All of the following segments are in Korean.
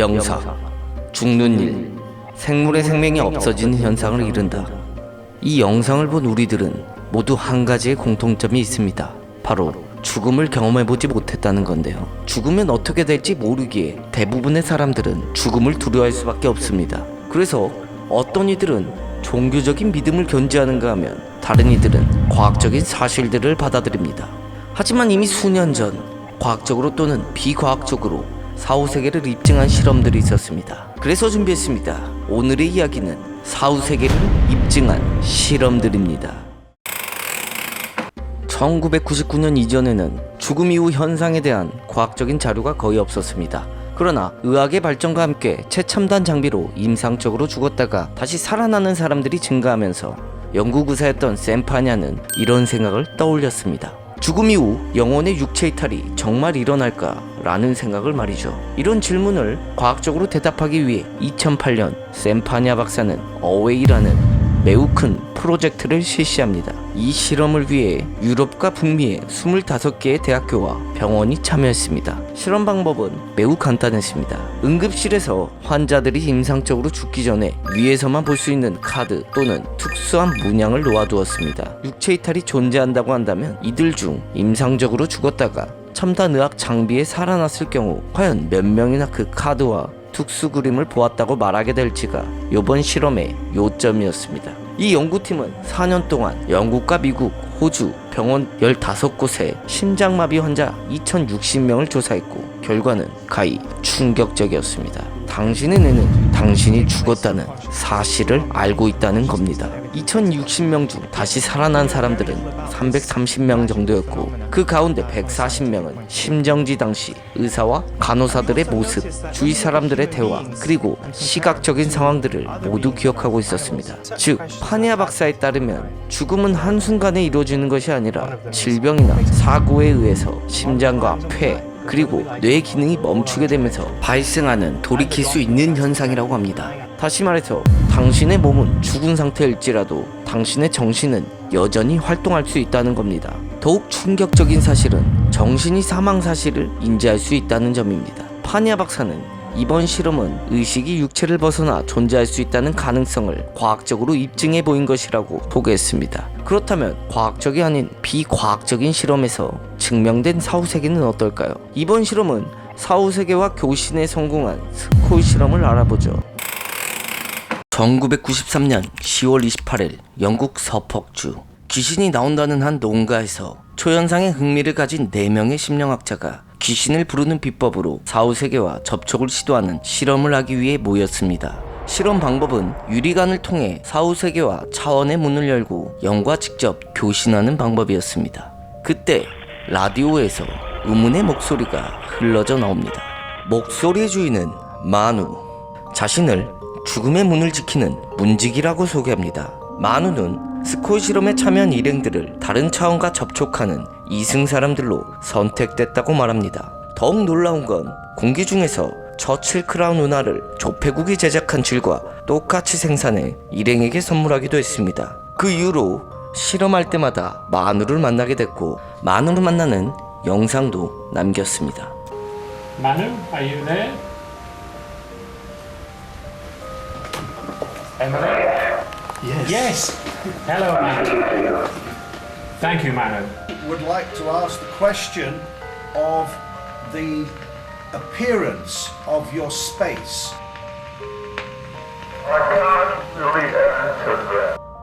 명사, 죽는 일, 생물의 생명이 없어지는 현상을 이른다. 이 영상을 본 우리들은 모두 한 가지의 공통점이 있습니다. 바로 죽음을 경험해보지 못했다는 건데요. 죽으면 어떻게 될지 모르기에 대부분의 사람들은 죽음을 두려워할 수밖에 없습니다. 그래서 어떤 이들은 종교적인 믿음을 견지하는가 하면 다른 이들은 과학적인 사실들을 받아들입니다. 하지만 이미 수년 전 과학적으로 또는 비과학적으로 사후세계를 입증한 실험들이 있었습니다. 그래서 준비했습니다. 오늘의 이야기는 사후세계를 입증한 실험들입니다. 1999년 이전에는 죽음 이후 현상에 대한 과학적인 자료가 거의 없었습니다. 그러나 의학의 발전과 함께 최첨단 장비로 임상적으로 죽었다가 다시 살아나는 사람들이 증가하면서 연구구사였던 샘파냐는 이런 생각을 떠올렸습니다. 죽음 이후 영혼의 육체 이탈이 정말 일어날까? 라는 생각을 말이죠. 이런 질문을 과학적으로 대답하기 위해 2008년 샘파냐 박사는 어웨이라는 매우 큰 프로젝트를 실시합니다. 이 실험을 위해 유럽과 북미의 25개의 대학교와 병원이 참여했습니다. 실험 방법은 매우 간단했습니다. 응급실에서 환자들이 임상적으로 죽기 전에 위에서만 볼 수 있는 카드 또는 특수한 문양을 놓아두었습니다. 육체 이탈이 존재한다고 한다면 이들 중 임상적으로 죽었다가 첨단 의학 장비에 살아났을 경우 과연 몇 명이나 그 카드와 특수 그림을 보았다고 말하게 될지가 이번 실험의 요점이었습니다. 이 연구팀은 4년 동안 영국과 미국, 호주, 병원 15곳에 심장마비 환자 2060명을 조사했고 결과는 가히 충격적이었습니다. 당신의 뇌는 당신이 죽었다는 사실을 알고 있다는 겁니다. 2060명 중 다시 살아난 사람들은 330명 정도였고 그 가운데 140명은 심정지 당시 의사와 간호사들의 모습, 주위 사람들의 대화, 그리고 시각적인 상황들을 모두 기억하고 있었습니다. 즉, 파니아 박사에 따르면 죽음은 한순간에 이루어지는 것이 아니라 질병이나 사고에 의해서 심장과 폐, 그리고 뇌의 기능이 멈추게 되면서 발생하는 돌이킬 수 있는 현상이라고 합니다. 다시 말해서 당신의 몸은 죽은 상태일지라도 당신의 정신은 여전히 활동할 수 있다는 겁니다. 더욱 충격적인 사실은 정신이 사망 사실을 인지할 수 있다는 점입니다. 파니아 박사는 이번 실험은 의식이 육체를 벗어나 존재할 수 있다는 가능성을 과학적으로 입증해 보인 것이라고 보고했습니다. 그렇다면 과학적이 아닌 비과학적인 실험에서 증명된 사후세계는 어떨까요? 이번 실험은 사후세계와 교신에 성공한 스콜 실험을 알아보죠. 1993년 10월 28일 영국 서퍽주, 귀신이 나온다는 한 농가에서 초현상에 흥미를 가진 4명의 심령학자가 귀신을 부르는 비법으로 사후세계와 접촉을 시도하는 실험을 하기 위해 모였습니다. 실험 방법은 유리관을 통해 사후세계와 차원의 문을 열고 영과 직접 교신하는 방법이었습니다. 그때 라디오에서 의문의 목소리가 흘러져 나옵니다. 목소리의 주인은 마누, 자신을 죽음의 문을 지키는 문지기라고 소개합니다. 마누는 스콜 실험에 참여한 일행들을 다른 차원과 접촉하는 이승 사람들로 선택됐다고 말합니다. 더욱 놀라운 건 공기 중에서 처칠 크라운 운하를 조폐국이 제작한 쥘과 똑같이 생산해 일행에게 선물하기도 했습니다. 그 이후로 실험할 때마다 마누를 만나게 됐고 마누를 만나는 영상도 남겼습니다. Manu, are you there? Emily? Yes. Hello, Manu. Thank you, Manu. Would like to ask the question of the appearance of your space.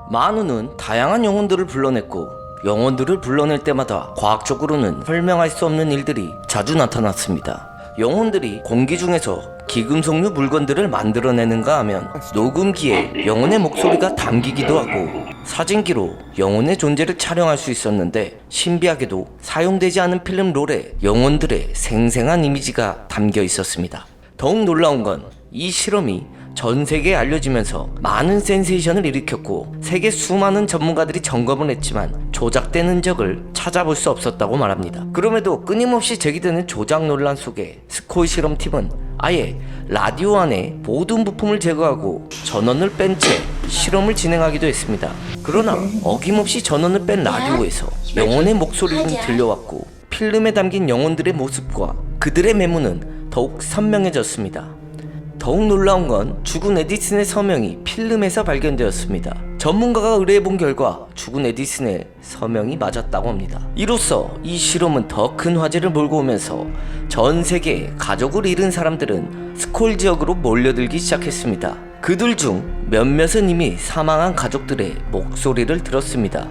마누는 다양한 영혼들을 불러냈고 영혼들을 불러낼 때마다 과학적으로는 설명할 수 없는 일들이 자주 나타났습니다. 영혼들이 공기 중에서 기금속류 물건들을 만들어내는가 하면 녹음기에 영혼의 목소리가 담기기도 하고 사진기로 영혼의 존재를 촬영할 수 있었는데 신비하게도 사용되지 않은 필름롤에 영혼들의 생생한 이미지가 담겨 있었습니다. 더욱 놀라운 건 이 실험이 전 세계에 알려지면서 많은 센세이션을 일으켰고 세계 수많은 전문가들이 점검을 했지만 조작된 흔적을 찾아볼 수 없었다고 말합니다. 그럼에도 끊임없이 제기되는 조작 논란 속에 스콜 실험팀은 아예 라디오 안에 모든 부품을 제거하고 전원을 뺀 채 실험을 진행하기도 했습니다. 그러나 어김없이 전원을 뺀 라디오에서 영혼의 목소리는 들려왔고 필름에 담긴 영혼들의 모습과 그들의 메모는 더욱 선명해졌습니다. 더욱 놀라운 건 죽은 에디슨의 서명이 필름에서 발견되었습니다. 전문가가 의뢰해본 결과 죽은 에디슨의 서명이 맞았다고 합니다. 이로써 이 실험은 더 큰 화제를 몰고 오면서 전 세계에 가족을 잃은 사람들은 스콜 지역으로 몰려들기 시작했습니다. 그들 중 몇몇은 이미 사망한 가족들의 목소리를 들었습니다.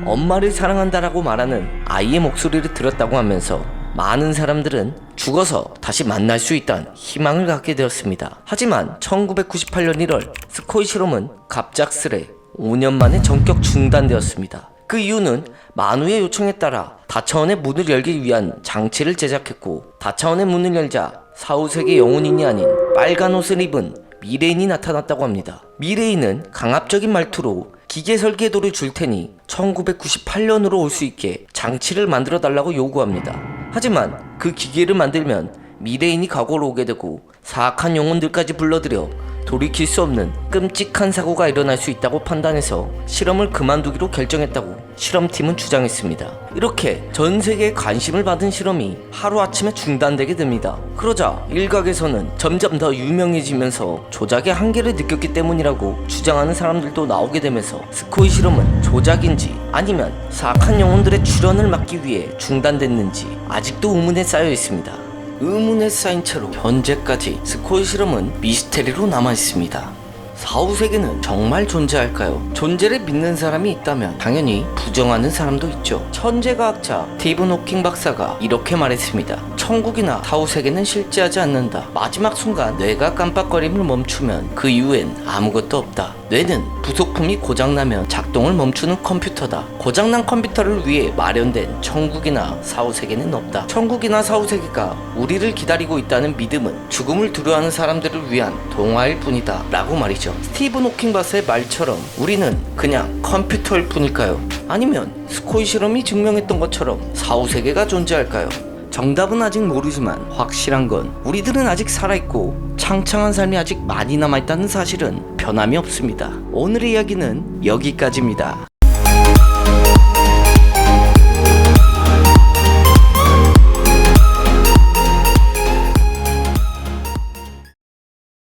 엄마를 사랑한다라고 말하는 아이의 목소리를 들었다고 하면서 많은 사람들은 죽어서 다시 만날 수 있다는 희망을 갖게 되었습니다. 하지만 1998년 1월 스코이 실험은 갑작스레 5년 만에 전격 중단되었습니다. 그 이유는 만우의 요청에 따라 다차원의 문을 열기 위한 장치를 제작했고, 다차원의 문을 열자 사후세계 영혼인이 아닌 빨간 옷을 입은 미래인이 나타났다고 합니다. 미래인은 강압적인 말투로 기계 설계도를 줄 테니 1998년으로 올 수 있게 장치를 만들어 달라고 요구합니다. 하지만 그 기계를 만들면 미래인이 과거로 오게 되고 사악한 영혼들까지 불러들여 돌이킬 수 없는 끔찍한 사고가 일어날 수 있다고 판단해서 실험을 그만두기로 결정했다고 실험팀은 주장했습니다. 이렇게 전 세계에 관심을 받은 실험이 하루아침에 중단되게 됩니다. 그러자 일각에서는 점점 더 유명해지면서 조작의 한계를 느꼈기 때문이라고 주장하는 사람들도 나오게 되면서 스코이 실험은 조작인지 아니면 사악한 영혼들의 출현을 막기 위해 중단됐는지 아직도 의문에 쌓여 있습니다. 의문에 쌓인 채로 현재까지 스코이 실험은 미스테리로 남아있습니다. 사후세계는 정말 존재할까요? 존재를 믿는 사람이 있다면 당연히 부정하는 사람도 있죠. 천재과학자 스티븐 호킹 박사가 이렇게 말했습니다. 천국이나 사후세계는 실제하지 않는다. 마지막 순간 뇌가 깜빡거림을 멈추면 그 이후엔 아무것도 없다. 뇌는 부속품이 고장나면 작동을 멈추는 컴퓨터다. 고장난 컴퓨터를 위해 마련된 천국이나 사후세계는 없다. 천국이나 사후세계가 우리를 기다리고 있다는 믿음은 죽음을 두려워하는 사람들을 위한 동화일 뿐이다 라고 말이죠. 스티븐 호킹 박사의 말처럼 우리는 그냥 컴퓨터일 뿐일까요? 아니면 스코이 실험이 증명했던 것처럼 사후세계가 존재할까요? 정답은 아직 모르지만 확실한 건 우리들은 아직 살아있고 창창한 삶이 아직 많이 남아있다는 사실은 변함이 없습니다. 오늘의 이야기는 여기까지입니다.